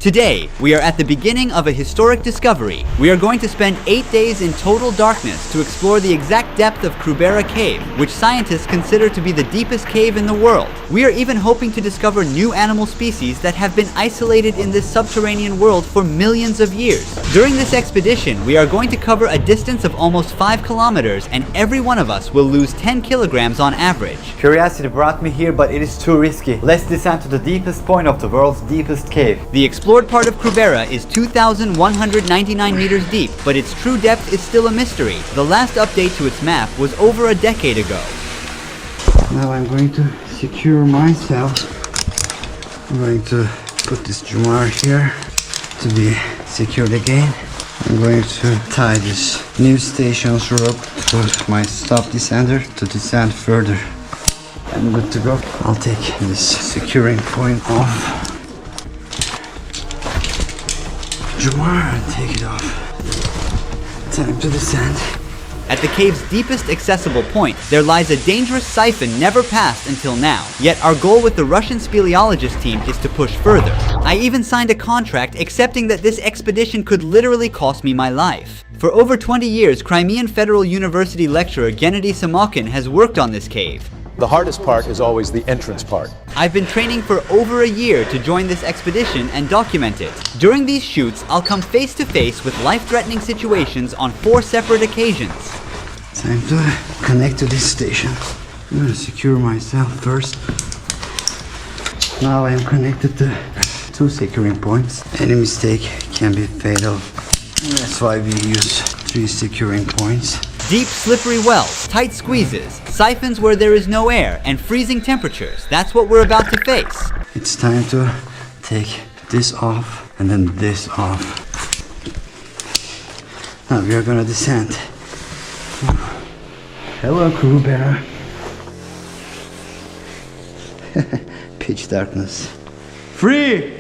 Today, we are at the beginning of a historic discovery. We are going to spend 8 days in total darkness to explore the exact depth of Krubera Cave, which scientists consider to be the deepest cave in the world. We are even hoping to discover new animal species that have been isolated in this subterranean world for millions of years. During this expedition, we are going to cover a distance of almost 5 kilometers, and every one of us will lose 10 kilograms on average. Curiosity brought me here, but it is too risky. Let's descend to the deepest point of the world's deepest cave. The explored part of Krubera is 2,199 meters deep, but its true depth is still a mystery. The last update to its map was over a decade ago. Now I'm going to secure myself. I'm going to put this Jumar here to be secured again. I'm going to tie this new station's rope to my stop descender to descend further. I'm good to go. I'll take this securing point off. Jumar, and take it off. Time to descend. At the cave's deepest accessible point, there lies a dangerous siphon never passed until now. Yet our goal with the Russian speleologist team is to push further. I even signed a contract accepting that this expedition could literally cost me my life. For over 20 years, Crimean Federal University lecturer Gennady Samokin has worked on this cave. The hardest part is always the entrance part. I've been training for over a year to join this expedition and document it. During these shoots, I'll come face to face with life-threatening situations on 4 separate occasions. Time to connect to this station. I'm gonna secure myself first. Now I am connected to 2 securing points. Any mistake can be fatal. That's why we use 3 securing points. Deep, slippery wells, tight squeezes, siphons where there is no air, and freezing temperatures. That's what we're about to face. It's time to take this off and then this off. Now we are gonna descend. Hello, Krubera. Pitch darkness. Free!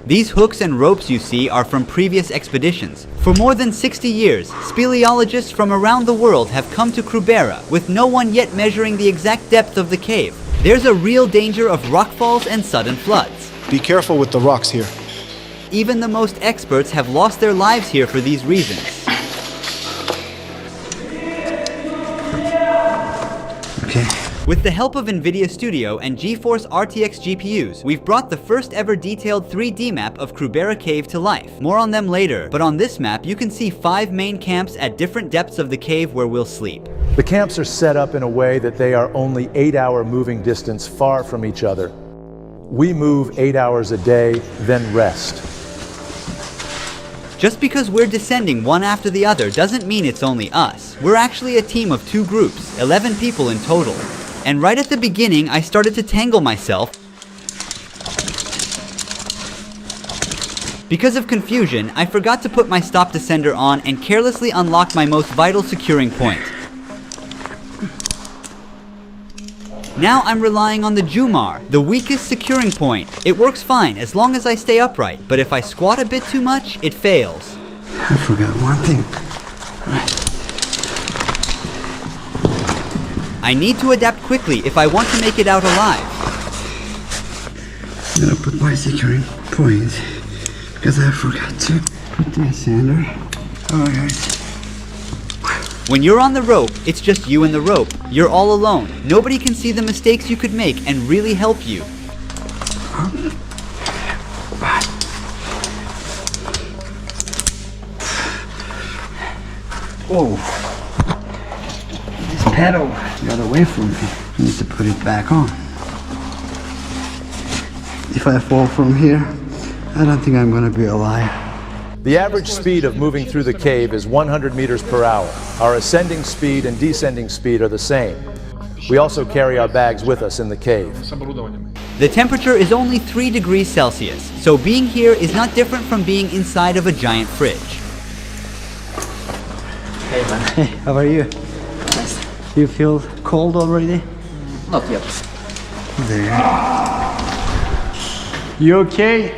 These hooks and ropes you see are from previous expeditions. For more than 60 years, speleologists from around the world have come to Krubera, with no one yet measuring the exact depth of the cave. There's a real danger of rockfalls and sudden floods. Be careful with the rocks here. Even the most experts have lost their lives here for these reasons. Okay. With the help of NVIDIA Studio and GeForce RTX GPUs, we've brought the first ever detailed 3D map of Krubera Cave to life. More on them later, but on this map you can see 5 main camps at different depths of the cave where we'll sleep. The camps are set up in a way that they are only 8-hour moving distance far from each other. We move 8 hours a day, then rest. Just because we're descending one after the other doesn't mean it's only us. We're actually a team of 2 groups, 11 people in total. And right at the beginning, I started to tangle myself. Because of confusion, I forgot to put my stop descender on and carelessly unlocked my most vital securing point. Now I'm relying on the Jumar, the weakest securing point. It works fine as long as I stay upright, but if I squat a bit too much, it fails. I forgot one thing. I need to adapt quickly if I want to make it out alive. I'm gonna put my securing point because I forgot to put the sander. Alright. When you're on the rope, it's just you and the rope. You're all alone. Nobody can see the mistakes you could make and really help you. Oh. This pedal got away from me. I need to put it back on. If I fall from here, I don't think I'm gonna be alive. The average speed of moving through the cave is 100 meters per hour. Our ascending speed and descending speed are the same. We also carry our bags with us in the cave. The temperature is only 3 degrees Celsius, so being here is not different from being inside of a giant fridge. Hey man. Hey, how are you? You feel cold already? Not yet. There. You okay?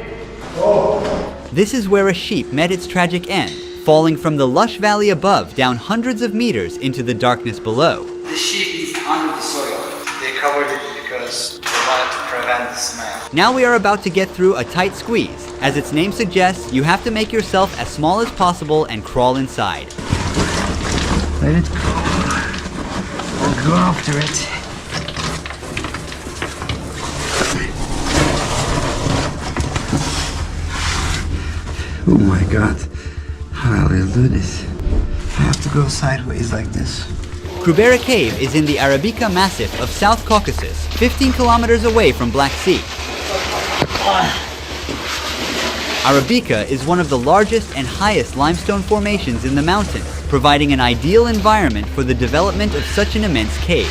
This is where a sheep met its tragic end, falling from the lush valley above down hundreds of meters into the darkness below. The sheep is under the soil. They covered it because they wanted to prevent the smell. Now we are about to get through a tight squeeze. As its name suggests, you have to make yourself as small as possible and crawl inside. Let it go. I'll go after it. Oh my god. How will I do this? I have to go sideways like this. Krubera Cave is in the Arabica Massif of South Caucasus, 15 kilometers away from Black Sea. Arabica is one of the largest and highest limestone formations in the mountains, providing an ideal environment for the development of such an immense cave.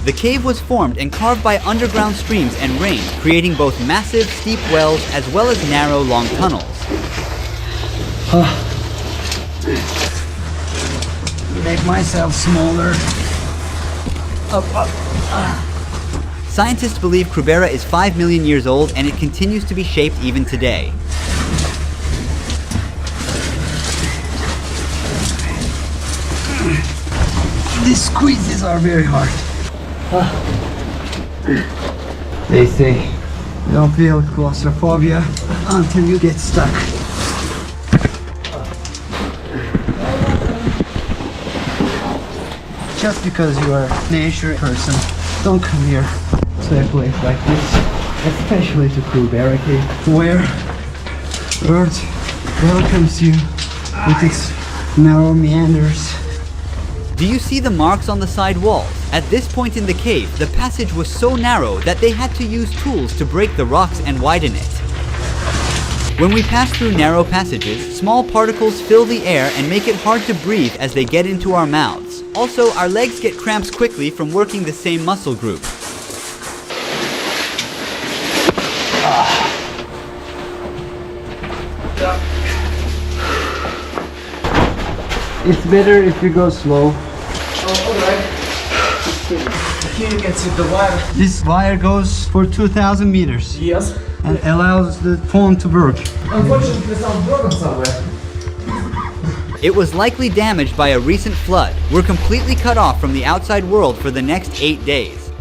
The cave was formed and carved by underground streams and rain, creating both massive, steep wells as well as narrow, long tunnels. Make myself smaller. Scientists believe Krubera is 5 million years old and it continues to be shaped even today. These squeezes are very hard. They say don't feel claustrophobia until you get stuck. Just because you are a nature person, don't come here to a place like this, especially to Krubera Cave, where Earth welcomes you with its narrow meanders. Do you see the marks on the side walls? At this point in the cave, the passage was so narrow that they had to use tools to break the rocks and widen it. When we pass through narrow passages, small particles fill the air and make it hard to breathe as they get into our mouths. Also, our legs get cramps quickly from working the same muscle group. It's better if you go slow. Here you can see the wire. This wire goes for 2,000 meters Yes. and allows the phone to work. Unfortunately, some broken somewhere. It was likely damaged by a recent flood. We're completely cut off from the outside world for the next 8 days.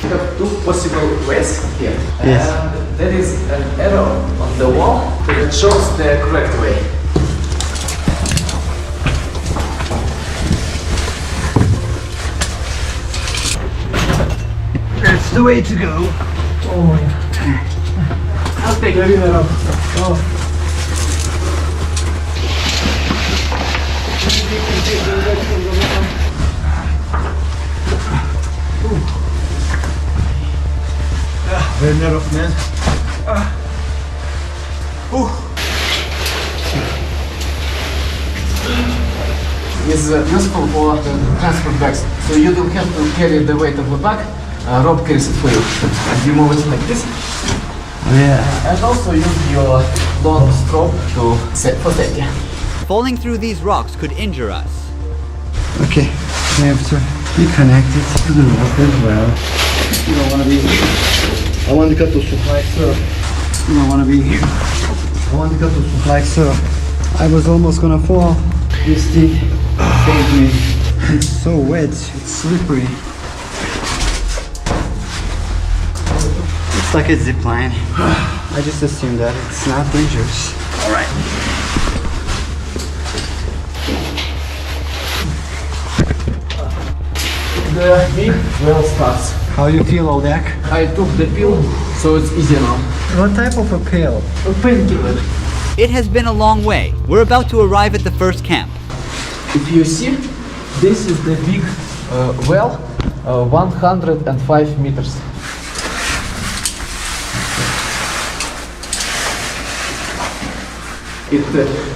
We have two possible ways here. Yes. And there is an arrow on the wall that shows the correct way. That's the way to go. Oh yeah. I'll take the arrow. Oh. Very narrow, man. Is useful for the transport bags. So you don't have to carry the weight of the bag. Rope carries it for you. And you move it like this. Yeah. And also use your long stroke to set for safety. Falling through these rocks could injure us. Okay. We have to be connected to the rope as well. You don't want to be here. I want to cut the hook like so. You don't want to be here. I want to cut the hook like so. I was almost gonna fall. This thing saved me. It's so wet. It's slippery. It's like a zip line. I just assumed that it's not dangerous. All right. The big well starts. How you feel, Odak? I took the pill, so it's easy now. What type of a pill? A painkiller. It has been a long way. We're about to arrive at the first camp. If you see, this is the big well, 105 meters. It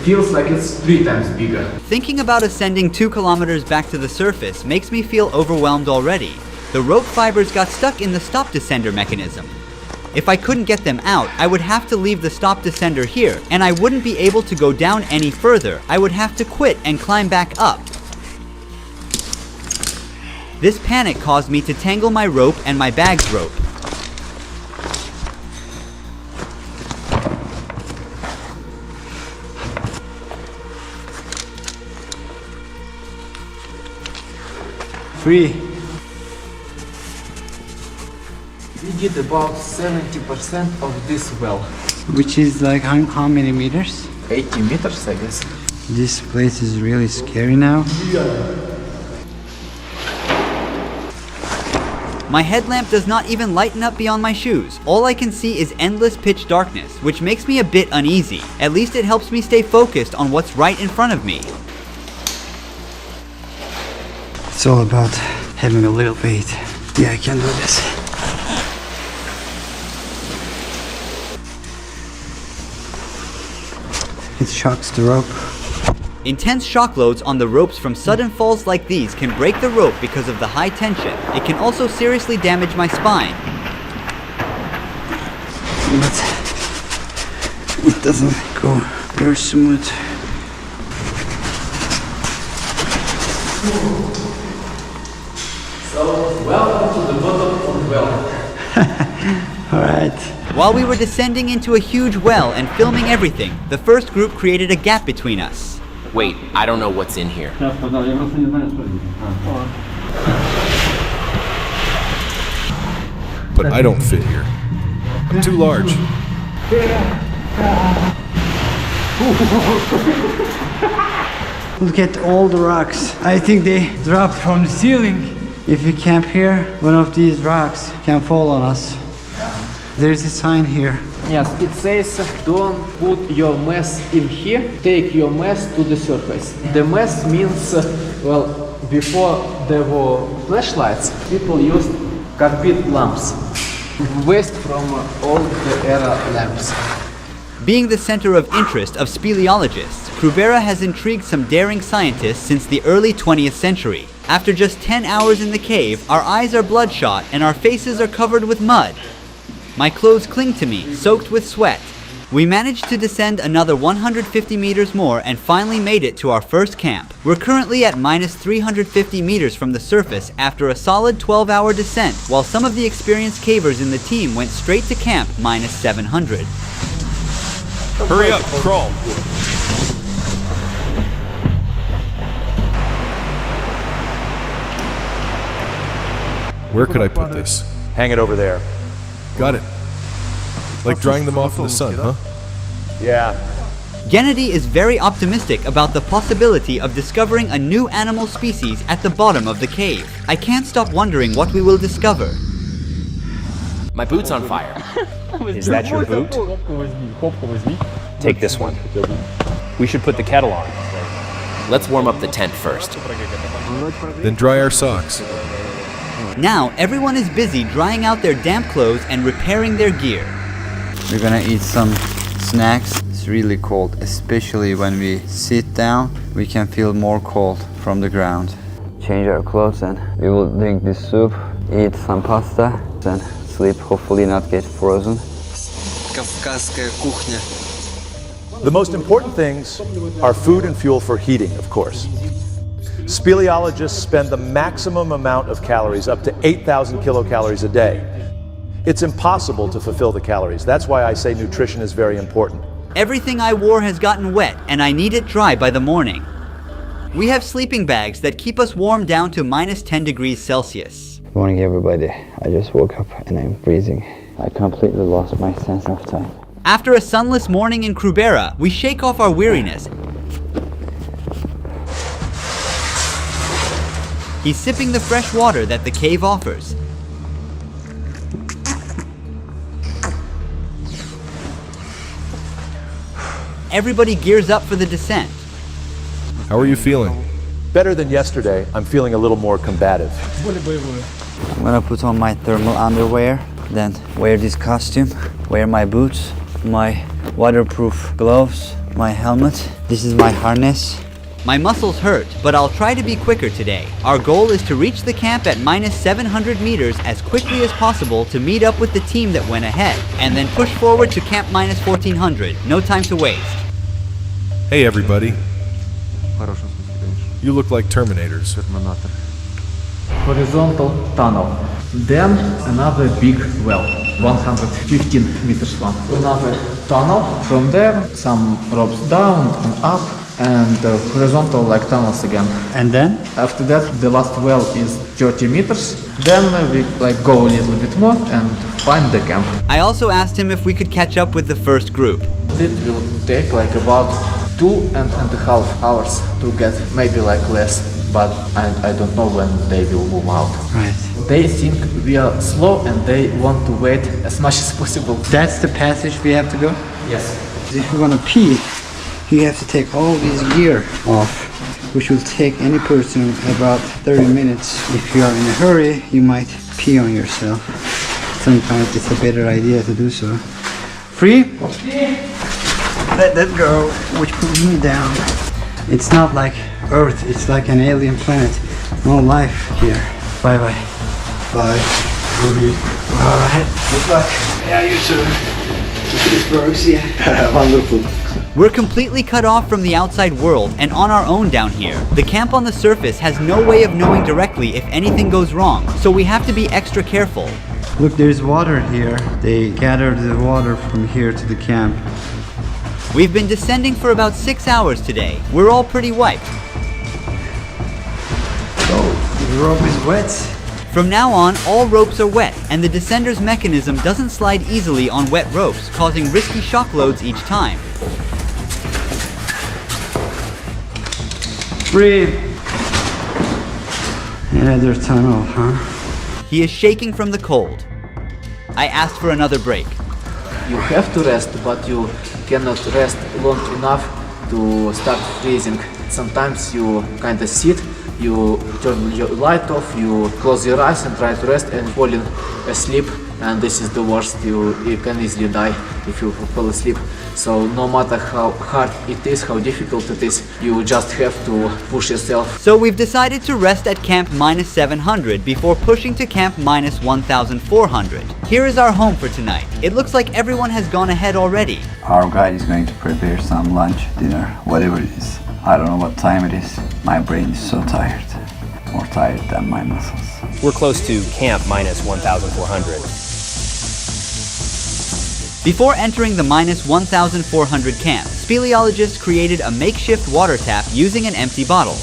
feels like it's 3 times bigger. Thinking about ascending 2 kilometers back to the surface makes me feel overwhelmed already. The rope fibers got stuck in the stop descender mechanism. If I couldn't get them out, I would have to leave the stop descender here, and I wouldn't be able to go down any further. I would have to quit and climb back up. This panic caused me to tangle my rope and my bag's rope. Free. We did about 70% of this well. Which is like how many meters? 80 meters, I guess. This place is really scary now. My headlamp does not even lighten up beyond my shoes. All I can see is endless pitch darkness, which makes me a bit uneasy. At least it helps me stay focused on what's right in front of me. It's all about having a little faith. Yeah, I can do this. It shocks the rope. Intense shock loads on the ropes from sudden falls like these can break the rope because of the high tension. It can also seriously damage my spine. But it doesn't go very smooth. So, welcome to the bottom of the well. Alright. While we were descending into a huge well and filming everything, the first group created a gap between us. Wait, I don't know what's in here. But I don't fit here. I'm too large. Look at all the rocks. I think they dropped from the ceiling. If we camp here, one of these rocks can fall on us. There's a sign here. Yes, it says don't put your mess in here, take your mess to the surface. The mess means, well, before there were flashlights, people used carpet lamps. Waste from all the era lamps. Being the center of interest of speleologists, Krubera has intrigued some daring scientists since the early 20th century. After just 10 hours in the cave, our eyes are bloodshot and our faces are covered with mud. My clothes cling to me, soaked with sweat. We managed to descend another 150 meters more and finally made it to our first camp. We're currently at minus 350 meters from the surface after a solid 12-hour descent, while some of the experienced cavers in the team went straight to camp minus 700. Hurry up, crawl. Where could I put this? Hang it over there. Got it. Like drying them off in the sun, huh? Yeah. Gennady is very optimistic about the possibility of discovering a new animal species at the bottom of the cave. I can't stop wondering what we will discover. My boot's on fire. Is that your boot? Take this one. We should put the kettle on. Let's warm up the tent first. Then dry our socks. Now, everyone is busy drying out their damp clothes and repairing their gear. We're gonna eat some snacks. It's really cold, especially when we sit down. We can feel more cold from the ground. Change our clothes and we will drink this soup, eat some pasta, and sleep, hopefully not get frozen. Кавказская кухня. The most important things are food and fuel for heating, of course. Speleologists spend the maximum amount of calories, up to 8,000 kilocalories a day. It's impossible to fulfill the calories. That's why I say nutrition is very important. Everything I wore has gotten wet and I need it dry by the morning. We have sleeping bags that keep us warm down to minus 10 degrees Celsius. Good morning, everybody. I just woke up and I'm freezing. I completely lost my sense of time. After a sunless morning in Krubera, we shake off our weariness. He's sipping the fresh water that the cave offers. Everybody gears up for the descent. How are you feeling? Better than yesterday, I'm feeling a little more combative. I'm gonna put on my thermal underwear, then wear this costume, wear my boots, my waterproof gloves, my helmet. This is my harness. My muscles hurt, but I'll try to be quicker today. Our goal is to reach the camp at minus 700 meters as quickly as possible to meet up with the team that went ahead, and then push forward to camp minus 1400. No time to waste. Hey everybody. You look like Terminators. Horizontal tunnel. Then another big well, 115 meters long. Another tunnel. From there, some ropes down and up, and horizontal like tunnels again. And then? After that, the last well is 30 meters. Then we like go a little bit more and find the camp. I also asked him if we could catch up with the first group. It will take like about 2.5 hours to get, maybe like less, but I don't know when they will move out. Right. They think we are slow and they want to wait as much as possible. That's the passage we have to go? Yes. If you want to pee, you have to take all this gear off, which will take any person about 30 minutes. If you are in a hurry, you might pee on yourself. Sometimes it's a better idea to do so. Free? Let that go, which pulls me down. It's not like Earth, it's like an alien planet. No life here. Bye bye. Bye. Alright, good luck. Yeah, you too. This works, yeah. Wonderful. We're completely cut off from the outside world and on our own down here. The camp on the surface has no way of knowing directly if anything goes wrong, so we have to be extra careful. Look, there's water here. They gathered the water from here to the camp. We've been descending for about 6 hours today. We're all pretty wiped. Oh, the rope is wet. From now on, all ropes are wet, and the descender's mechanism doesn't slide easily on wet ropes, causing risky shock loads each time. Breathe. Another tunnel, huh? He is shaking from the cold. I asked for another break. You have to rest, but you cannot rest long enough to start freezing. Sometimes you kind of sit, you turn your light off, you close your eyes and try to rest and falling asleep, and this is the worst. You can easily die if you fall asleep. So no matter how hard it is, how difficult it is, you just have to push yourself. So we've decided to rest at camp -700 before pushing to camp -1400. Here is our home for tonight. It looks like everyone has gone ahead already. Our guide is going to prepare some lunch, dinner, whatever it is. I don't know what time it is. My brain is so tired. More tired than my muscles. We're close to camp -1400. Before entering the -1400 camp, speleologists created a makeshift water tap using an empty bottle.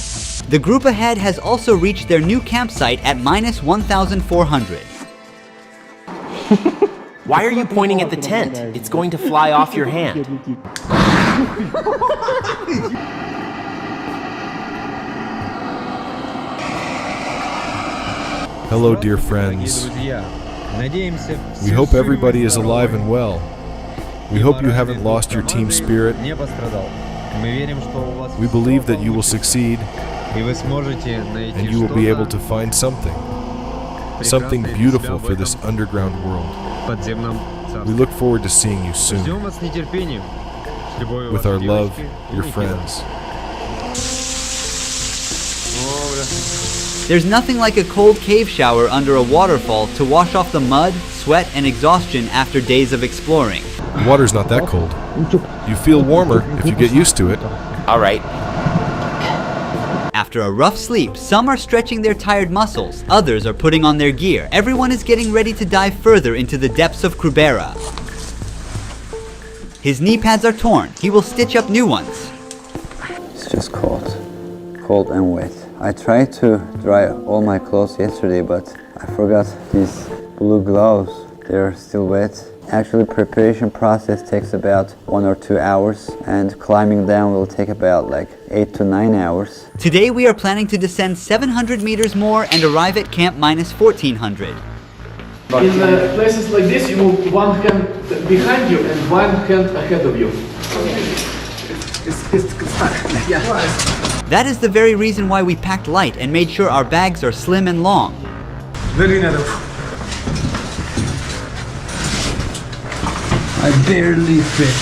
The group ahead has also reached their new campsite at -1400. Why are you pointing at the tent? It's going to fly off your hand. Hello, dear friends. We hope everybody is alive and well. We hope you haven't lost your team spirit. We believe that you will succeed and you will be able to find something beautiful for this underground world. We look forward to seeing you soon. With our love, your friends. There's nothing like a cold cave shower under a waterfall to wash off the mud, sweat, and exhaustion after days of exploring. The water's not that cold. You feel warmer if you get used to it. All right. After a rough sleep, some are stretching their tired muscles, others are putting on their gear. Everyone is getting ready to dive further into the depths of Krubera. His knee pads are torn. He will stitch up new ones. It's just cold. Cold and wet. I tried to dry all my clothes yesterday, but I forgot these blue gloves. They're still wet. Actually, preparation process takes about 1 or 2 hours, and climbing down will take about like 8 to 9 hours. Today we are planning to descend 700 meters more and arrive at camp -1400. In places like this, you move one hand behind you and one hand ahead of you. It's stuck. Yeah. That is the very reason why we packed light and made sure our bags are slim and long. I barely fit.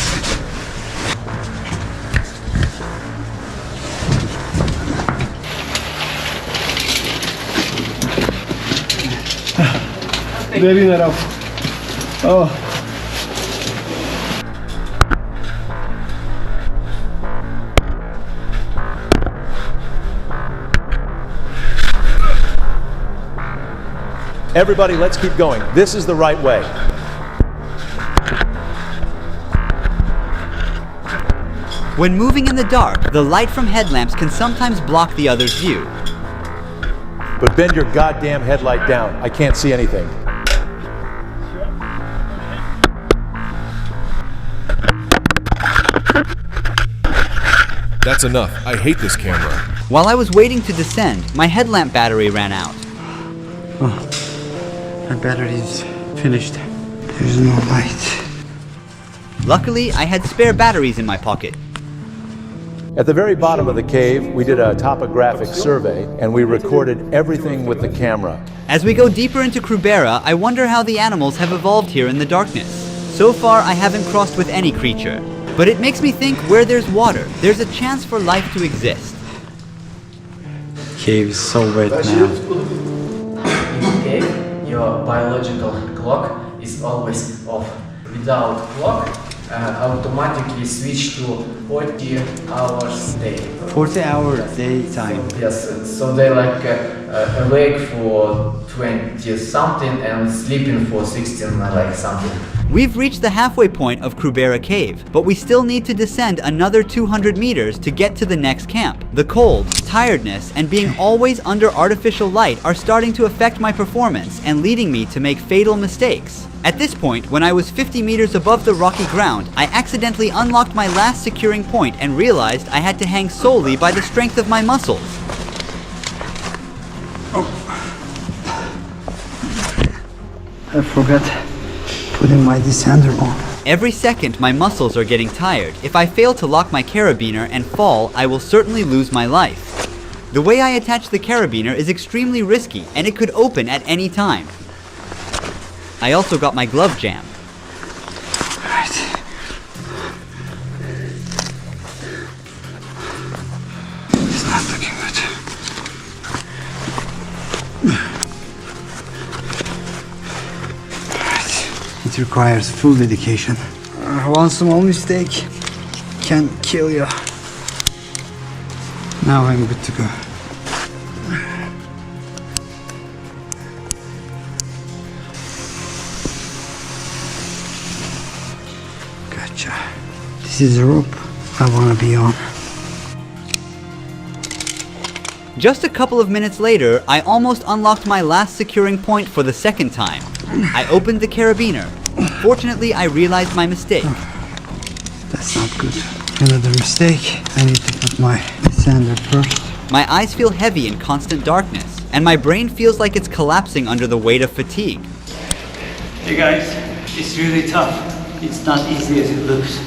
Very enough. Oh. Everybody, let's keep going. This is the right way. When moving in the dark, the light from headlamps can sometimes block the other's view. But bend your goddamn headlight down. I can't see anything. That's enough. I hate this camera. While I was waiting to descend, my headlamp battery ran out. Oh, my battery is finished. There's no light. Luckily, I had spare batteries in my pocket. At the very bottom of the cave, we did a topographic survey and we recorded everything with the camera. As we go deeper into Krubera, I wonder how the animals have evolved here in the darkness. So far, I haven't crossed with any creature. But it makes me think where there's water, there's a chance for life to exist. Cave is so wet now. In the cave, your biological clock is always off. Without clock, automatically switch to 40 hours a day. 40 hours daytime. Yes, so they like awake for 20 something and sleeping for 16 like something. We've reached the halfway point of Krubera Cave, but we still need to descend another 200 meters to get to the next camp. The cold, tiredness, and being always under artificial light are starting to affect my performance and leading me to make fatal mistakes. At this point, when I was 50 meters above the rocky ground, I accidentally unlocked my last securing point and realized I had to hang solely by the strength of my muscles. I forgot putting my descender on. Every second, my muscles are getting tired. If I fail to lock my carabiner and fall, I will certainly lose my life. The way I attach the carabiner is extremely risky, and it could open at any time. I also got my glove jammed. Right. It's not looking good. Right. It requires full dedication. One small mistake can kill you. Now I'm good to go. Gotcha. This is the rope I want to be on. Just a couple of minutes later, I almost unlocked my last securing point for the second time. I opened the carabiner. Fortunately, I realized my mistake. That's not good. Another mistake. I need to put my descender first. My eyes feel heavy in constant darkness, and my brain feels like it's collapsing under the weight of fatigue. Hey guys, it's really tough. It's not easy as it looks.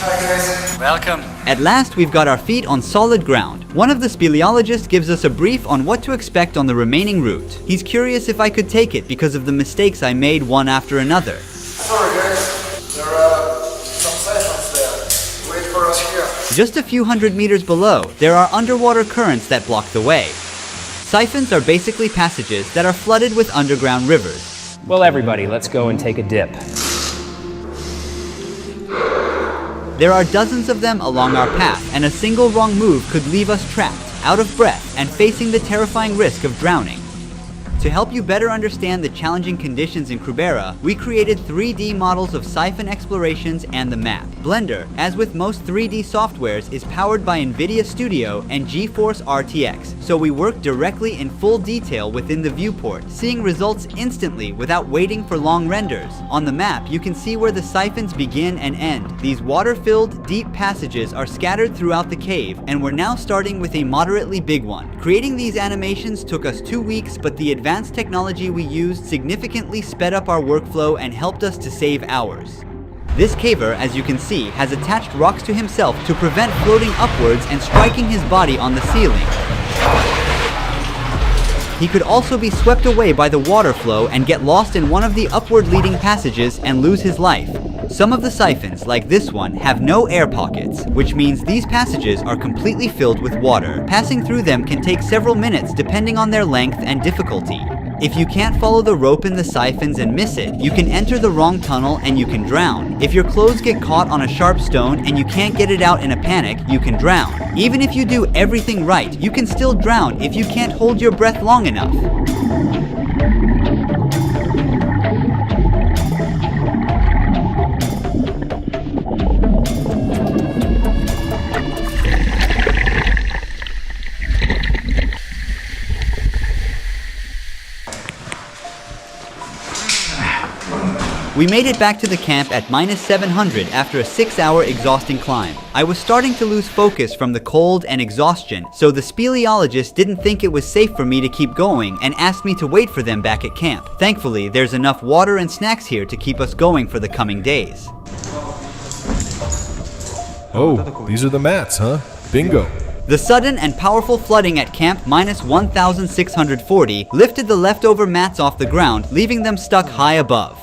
Hi guys. Welcome. At last, we've got our feet on solid ground. One of the speleologists gives us a brief on what to expect on the remaining route. He's curious if I could take it because of the mistakes I made one after another. Sorry guys, there are some siphons there. Wait for us here. Just a few hundred meters below, there are underwater currents that block the way. Siphons are basically passages that are flooded with underground rivers. Well, everybody, let's go and take a dip. There are dozens of them along our path, and a single wrong move could leave us trapped, out of breath, and facing the terrifying risk of drowning. To help you better understand the challenging conditions in Krubera, we created 3D models of siphon explorations and the map. Blender, as with most 3D softwares, is powered by NVIDIA Studio and GeForce RTX, so we work directly in full detail within the viewport, seeing results instantly without waiting for long renders. On the map, you can see where the siphons begin and end. These water-filled, deep passages are scattered throughout the cave, and we're now starting with a moderately big one. Creating these animations took us 2 weeks, but the advanced technology we used significantly sped up our workflow and helped us to save hours. This caver, as you can see, has attached rocks to himself to prevent floating upwards and striking his body on the ceiling. He could also be swept away by the water flow and get lost in one of the upward leading passages and lose his life. Some of the siphons, like this one, have no air pockets, which means these passages are completely filled with water. Passing through them can take several minutes depending on their length and difficulty. If you can't follow the rope in the siphons and miss it, you can enter the wrong tunnel and you can drown. If your clothes get caught on a sharp stone and you can't get it out in a panic, you can drown. Even if you do everything right, you can still drown if you can't hold your breath long enough. We made it back to the camp at -700 after a 6-hour exhausting climb. I was starting to lose focus from the cold and exhaustion, so the speleologist didn't think it was safe for me to keep going and asked me to wait for them back at camp. Thankfully, there's enough water and snacks here to keep us going for the coming days. Oh, these are the mats, huh? Bingo. The sudden and powerful flooding at camp -1640 lifted the leftover mats off the ground, leaving them stuck high above.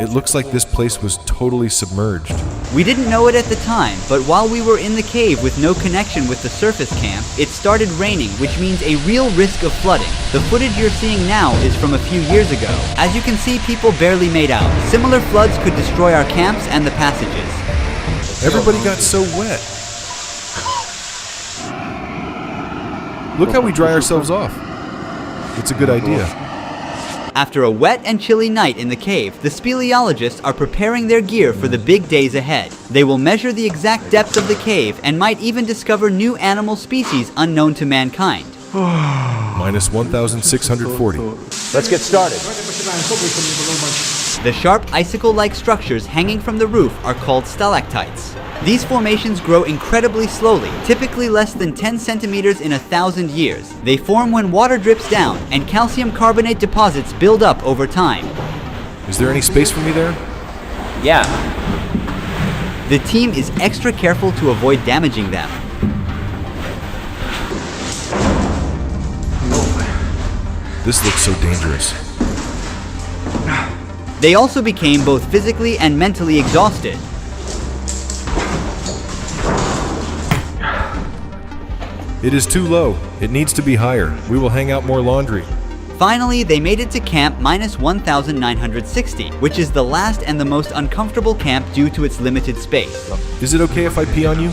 It looks like this place was totally submerged. We didn't know it at the time, but while we were in the cave with no connection with the surface camp, it started raining, which means a real risk of flooding. The footage you're seeing now is from a few years ago. As you can see, people barely made out. Similar floods could destroy our camps and the passages. Everybody got so wet. Look how we dry ourselves off. It's a good idea. After a wet and chilly night in the cave, the speleologists are preparing their gear for the big days ahead. They will measure the exact depth of the cave and might even discover new animal species unknown to mankind. -1640. Let's get started. The sharp icicle-like structures hanging from the roof are called stalactites. These formations grow incredibly slowly, typically less than 10 centimeters in 1,000 years. They form when water drips down, and calcium carbonate deposits build up over time. Is there any space for me there? Yeah. The team is extra careful to avoid damaging them. This looks so dangerous. They also became both physically and mentally exhausted. It is too low. It needs to be higher. We will hang out more laundry. Finally, they made it to camp -1960, which is the last and the most uncomfortable camp due to its limited space. Is it okay if I pee on you?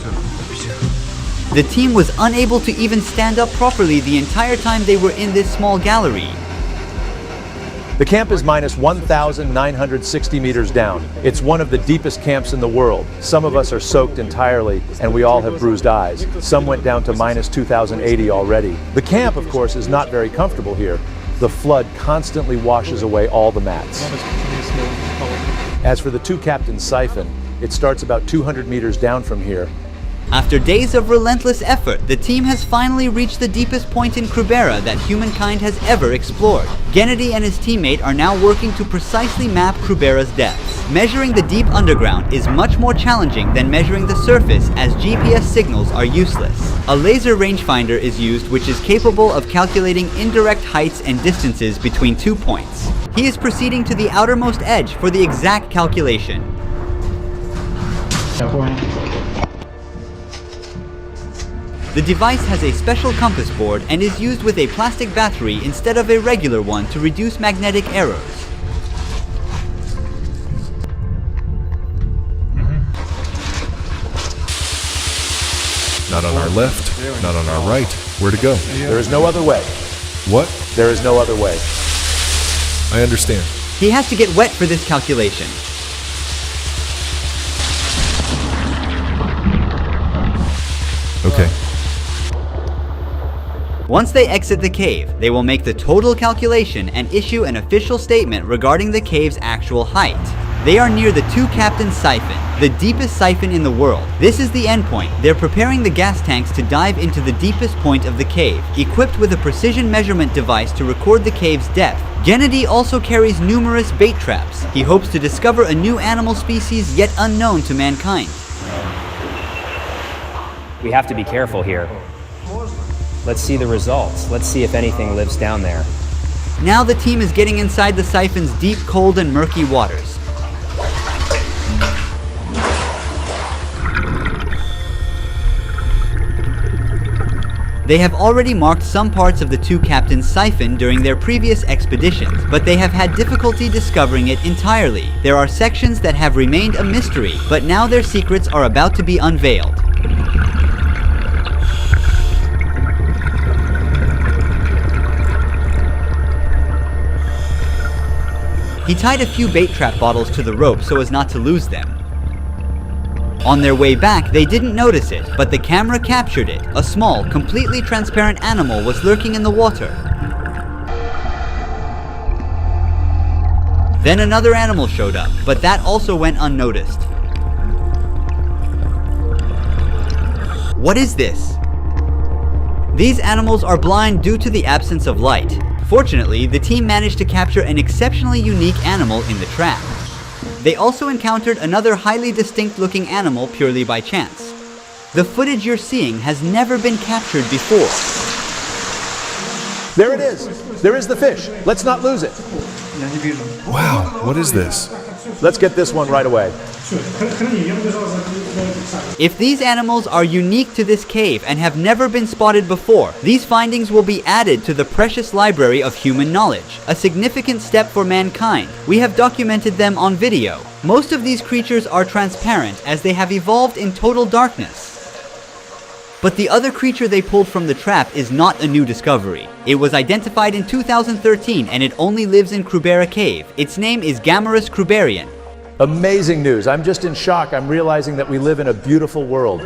The team was unable to even stand up properly the entire time they were in this small gallery. The camp is -1,960 meters down. It's one of the deepest camps in the world. Some of us are soaked entirely, and we all have bruised eyes. Some went down to -2,080 already. The camp, of course, is not very comfortable here. The flood constantly washes away all the mats. As for the two-captain siphon, it starts about 200 meters down from here. After days of relentless effort, the team has finally reached the deepest point in Krubera that humankind has ever explored. Gennady and his teammate are now working to precisely map Krubera's depths. Measuring the deep underground is much more challenging than measuring the surface, as GPS signals are useless. A laser rangefinder is used, which is capable of calculating indirect heights and distances between 2 points. He is proceeding to the outermost edge for the exact calculation. The device has a special compass board and is used with a plastic battery instead of a regular one to reduce magnetic errors. Not on our left, not on our right. Where to go? There is no other way. What? There is no other way. I understand. He has to get wet for this calculation. Okay. Once they exit the cave, they will make the total calculation and issue an official statement regarding the cave's actual height. They are near the two-captain siphon, the deepest siphon in the world. This is the endpoint. They're preparing the gas tanks to dive into the deepest point of the cave, equipped with a precision measurement device to record the cave's depth. Gennady also carries numerous bait traps. He hopes to discover a new animal species yet unknown to mankind. We have to be careful here. Let's see the results. Let's see if anything lives down there. Now the team is getting inside the siphon's deep, cold, and murky waters. They have already marked some parts of the two-captain's siphon during their previous expeditions, but they have had difficulty discovering it entirely. There are sections that have remained a mystery, but now their secrets are about to be unveiled. He tied a few bait trap bottles to the rope so as not to lose them. On their way back, they didn't notice it, but the camera captured it. A small, completely transparent animal was lurking in the water. Then another animal showed up, but that also went unnoticed. What is this? These animals are blind due to the absence of light. Fortunately, the team managed to capture an exceptionally unique animal in the trap. They also encountered another highly distinct-looking animal purely by chance. The footage you're seeing has never been captured before. There it is. There is the fish. Let's not lose it. Wow, what is this? Let's get this one right away. If these animals are unique to this cave and have never been spotted before, these findings will be added to the precious library of human knowledge, a significant step for mankind. We have documented them on video. Most of these creatures are transparent as they have evolved in total darkness. But the other creature they pulled from the trap is not a new discovery. It was identified in 2013 and it only lives in Krubera Cave. Its name is Gammarus kruberian. Amazing news. I'm just in shock. I'm realizing that we live in a beautiful world.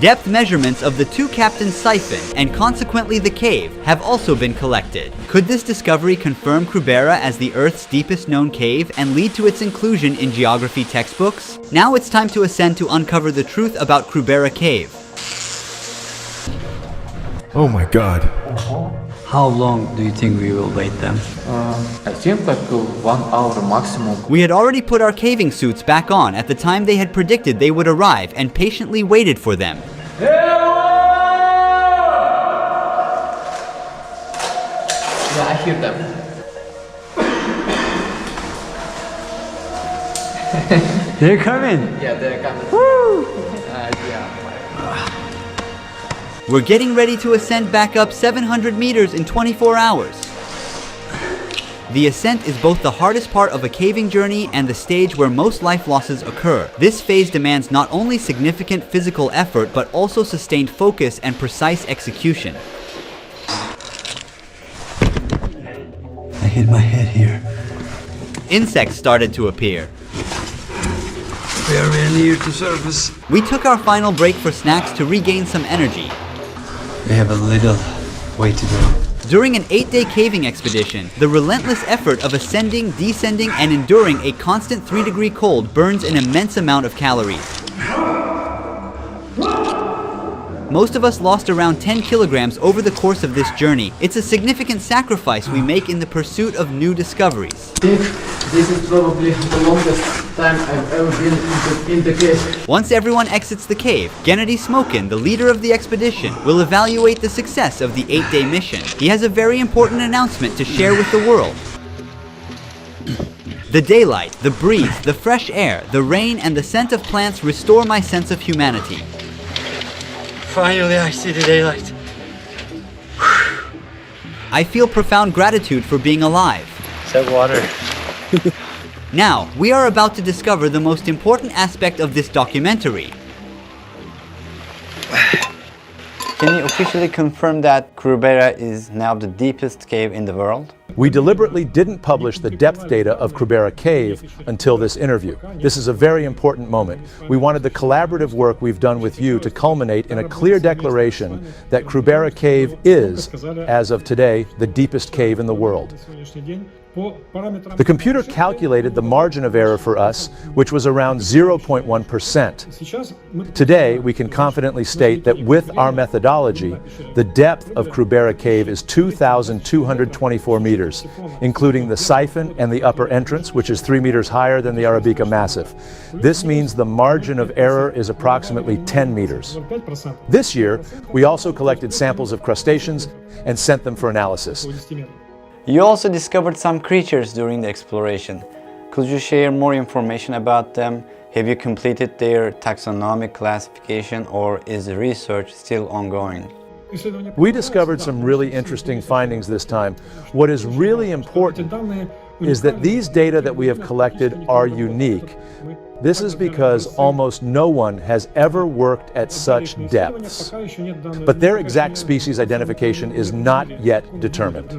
Depth measurements of the two captains' siphon and consequently the cave have also been collected. Could this discovery confirm Krubera as the Earth's deepest known cave and lead to its inclusion in geography textbooks? Now it's time to ascend to uncover the truth about Krubera Cave. Oh my god. How long do you think we will wait then? I think like 1 hour maximum. We had already put our caving suits back on at the time they had predicted they would arrive and patiently waited for them. Yeah, I hear them. They're coming! Yeah, they're coming. Woo! Yeah. We're getting ready to ascend back up 700 meters in 24 hours. The ascent is both the hardest part of a caving journey and the stage where most life losses occur. This phase demands not only significant physical effort but also sustained focus and precise execution. I hit my head here. Insects started to appear. Very near to surface. We took our final break for snacks to regain some energy. We have a little way to go. During an 8-day caving expedition, the relentless effort of ascending, descending, and enduring a constant 3-degree cold burns an immense amount of calories. Most of us lost around 10 kilograms over the course of this journey. It's a significant sacrifice we make in the pursuit of new discoveries. This is probably the longest time I've ever been in the cave. Once everyone exits the cave, Gennady Smokin, the leader of the expedition, will evaluate the success of the 8-day mission. He has a very important announcement to share with the world. The daylight, the breeze, the fresh air, the rain, and the scent of plants restore my sense of humanity. Finally, I see the daylight. I feel profound gratitude for being alive. It's water. Now, we are about to discover the most important aspect of this documentary. Can you officially confirm that Krubera is now the deepest cave in the world? We deliberately didn't publish the depth data of Krubera Cave until this interview. This is a very important moment. We wanted the collaborative work we've done with you to culminate in a clear declaration that Krubera Cave is, as of today, the deepest cave in the world. The computer calculated the margin of error for us, which was around 0.1%. Today, we can confidently state that with our methodology, the depth of Krubera Cave is 2,224 meters, including the siphon and the upper entrance, which is 3 meters higher than the Arabica Massif. This means the margin of error is approximately 10 meters. This year, we also collected samples of crustaceans and sent them for analysis. You also discovered some creatures during the exploration. Could you share more information about them? Have you completed their taxonomic classification, or is the research still ongoing? We discovered some really interesting findings this time. What is really important is that these data that we have collected are unique. This is because almost no one has ever worked at such depths. But their exact species identification is not yet determined.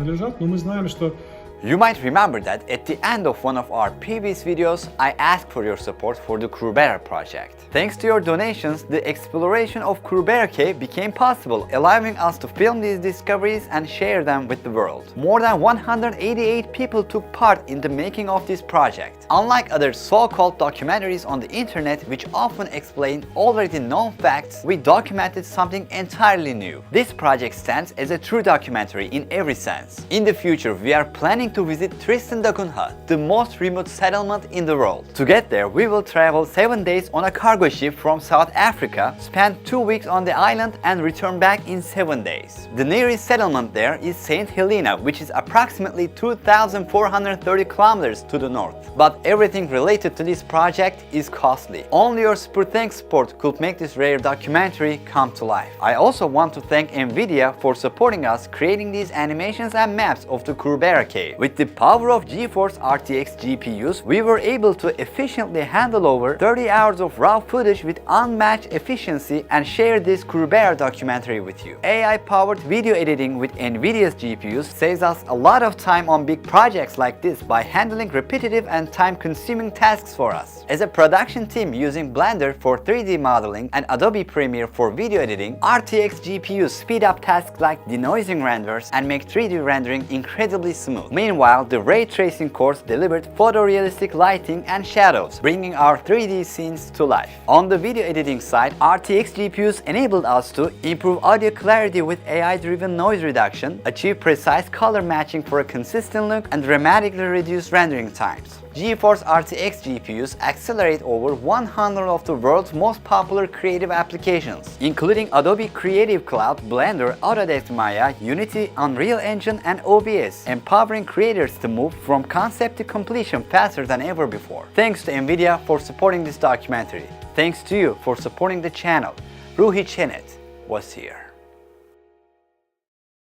You might remember that at the end of one of our previous videos, I asked for your support for the Krubera project. Thanks to your donations, the exploration of Krubera Cave became possible, allowing us to film these discoveries and share them with the world. More than 188 people took part in the making of this project. Unlike other so-called documentaries on the internet which often explain already known facts, we documented something entirely new. This project stands as a true documentary in every sense. In the future, we are planning to visit Tristan da Cunha, the most remote settlement in the world. To get there, we will travel 7 days on a cargo ship from South Africa, spend 2 weeks on the island and return back in 7 days. The nearest settlement there is St. Helena, which is approximately 2,430 kilometers to the north. But everything related to this project is costly. Only your super thanks support could make this rare documentary come to life. I also want to thank Nvidia for supporting us creating these animations and maps of the Krubera Cave. With the power of GeForce RTX GPUs, we were able to efficiently handle over 30 hours of raw footage with unmatched efficiency and share this Krubera documentary with you. AI-powered video editing with Nvidia's GPUs saves us a lot of time on big projects like this by handling repetitive and time-consuming tasks for us. As a production team using Blender for 3D modeling and Adobe Premiere for video editing, RTX GPUs speed up tasks like denoising renders and make 3D rendering incredibly smooth. Meanwhile, the ray tracing cores delivered photorealistic lighting and shadows, bringing our 3D scenes to life. On the video editing side, RTX GPUs enabled us to improve audio clarity with AI-driven noise reduction, achieve precise color matching for a consistent look, and dramatically reduce rendering times. GeForce RTX GPUs accelerate over 100 of the world's most popular creative applications, including Adobe Creative Cloud, Blender, Autodesk Maya, Unity, Unreal Engine, and OBS, empowering creators to move from concept to completion faster than ever before. Thanks to Nvidia for supporting this documentary. Thanks to you for supporting the channel. Ruhi Chenet was here.